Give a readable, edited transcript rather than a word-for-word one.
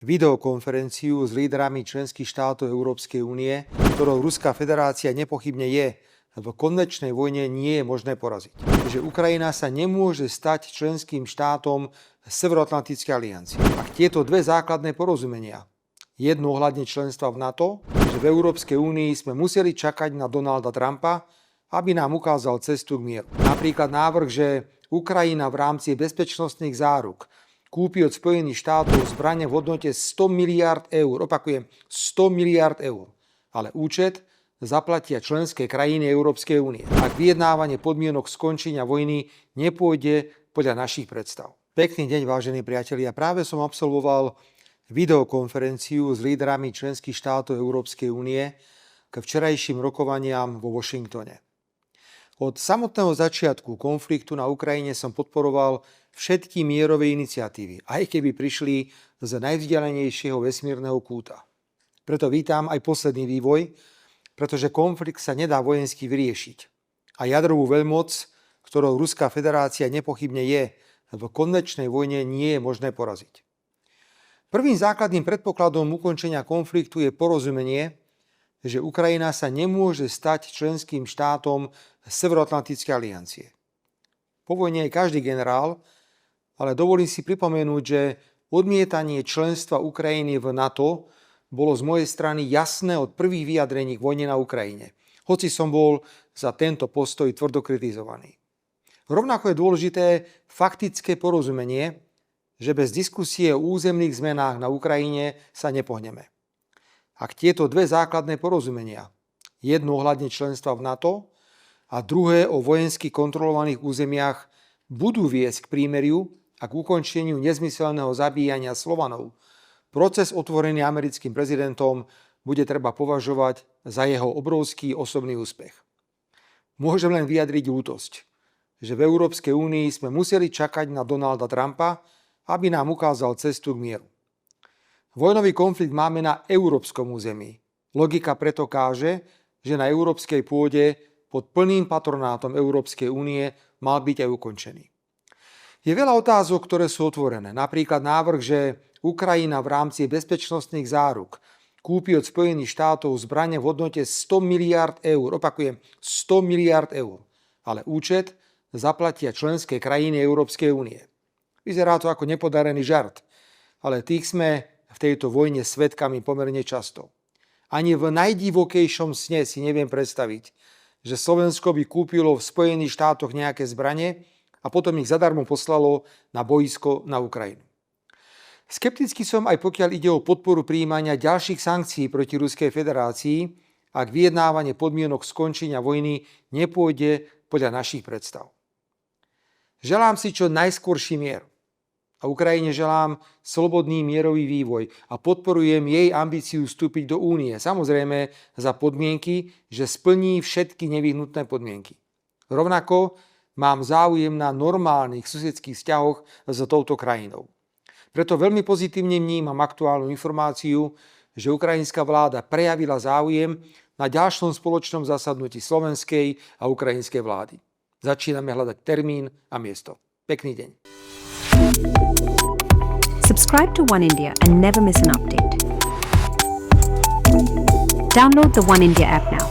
videokonferenciu s lídrami členských štátov Európskej únie, ktorou Ruská federácia nepochybne je, v konvenčnej vojne nie je možné poraziť. Že Ukrajina sa nemôže stať členským štátom Severoatlantickej aliancie. Ak tieto dve základné porozumenia, jedno ohľadne členstva v NATO, že v Európskej únii sme museli čakať na Donalda Trumpa, aby nám ukázal cestu k mieru. Napríklad návrh, že Ukrajina v rámci bezpečnostných záruk kúpi od Spojených štátov zbrane v hodnote 100 miliárd eur. Opakujem, 100 miliárd eur. Ale účet zaplatia členské krajiny Európskej únie. Ak vyjednávanie podmienok skončenia vojny nepôjde podľa našich predstav. Pekný deň, vážení priatelia. Práve som absolvoval videokonferenciu s lídrami členských štátov Európskej únie k včerajším rokovaniam vo Washingtone. Od samotného začiatku konfliktu na Ukrajine som podporoval všetky mierové iniciatívy, aj keby prišli z najvzdialenejšieho vesmírneho kúta. Preto vítam aj posledný vývoj, pretože konflikt sa nedá vojensky vyriešiť. A jadrovú veľmoc, ktorou Ruská federácia nepochybne je, v konvenčnej vojne nie je možné poraziť. Prvým základným predpokladom ukončenia konfliktu je porozumenie, že Ukrajina sa nemôže stať členským štátom Severoatlantickej aliancie. Po vojne je každý generál, ale dovolím si pripomenúť, že odmietanie členstva Ukrajiny v NATO bolo z mojej strany jasné od prvých vyjadrení k vojne na Ukrajine, hoci som bol za tento postoj tvrdo kritizovaný. Rovnako je dôležité faktické porozumenie, že bez diskusie o územných zmenách na Ukrajine sa nepohneme. Ak tieto dve základné porozumenia, jedno ohľadne členstva v NATO a druhé o vojensky kontrolovaných územiach, budú viesť k prímeriu a k ukončeniu nezmyselného zabíjania Slovanov, proces otvorený americkým prezidentom bude treba považovať za jeho obrovský osobný úspech. Môžem len vyjadriť ľútosť, že v Európskej únii sme museli čakať na Donalda Trumpa, aby nám ukázal cestu k mieru. Vojnový konflikt máme na európskom území. Logika preto káže, že na európskej pôde pod plným patronátom Európskej únie mal byť aj ukončený. Je veľa otázok, ktoré sú otvorené. Napríklad návrh, že Ukrajina v rámci bezpečnostných záruk kúpi od Spojených štátov zbrane v hodnote 100 miliárd eur. Opakujem, 100 miliárd eur. Ale účet zaplatia členské krajiny Európskej únie. Vyzerá to ako nepodarený žart, ale tých sme v tejto vojne svedkami pomerne často. Ani v najdivokejšom sne si neviem predstaviť, že Slovensko by kúpilo v Spojených štátoch nejaké zbrane a potom ich zadarmo poslalo na boisko na Ukrajinu. Skeptický som aj pokiaľ ide o podporu prijímania ďalších sankcií proti Ruskej federácii, ak vyjednávanie podmienok skončenia vojny nepôjde podľa našich predstav. Želám si čo najskôrší mier. A Ukrajine želám slobodný mierový vývoj a podporujem jej ambíciu vstúpiť do únie. Samozrejme za podmienky, že splní všetky nevyhnutné podmienky. Rovnako mám záujem na normálnych susedských vzťahoch s touto krajinou. Preto veľmi pozitívne vnímam aktuálnu informáciu, že ukrajinská vláda prejavila záujem na ďalšom spoločnom zasadnutí slovenskej a ukrajinskej vlády. Začíname hľadať termín a miesto. Pekný deň. Subscribe to One India and never miss an update. Download the One India app now.